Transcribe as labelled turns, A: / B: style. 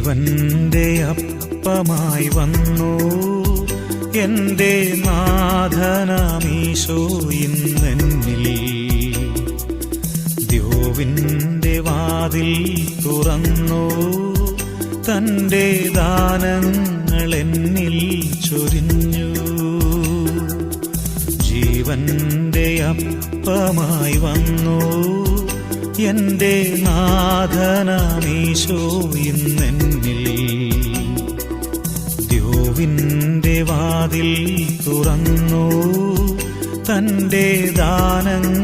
A: ജീവന്റെ അപ്പമായി വന്നു എന്റെ നാഥനാമീശോ ഇന്നെന്നിൽ. ദ്യോവിന്റെ വാതിൽ തുറന്നു തന്റെ ദാനങ്ങൾ എന്നിൽ ചൊരിഞ്ഞു. ജീവന്റെ അപ്പമായി വന്നു എന്റെ നാഥനാമീശോ ഇന്നെന്നിൽ. ദ്യോവിന്റെ വാതിൽ തുറന്നു തന്റെ ദാനങ്ങൾ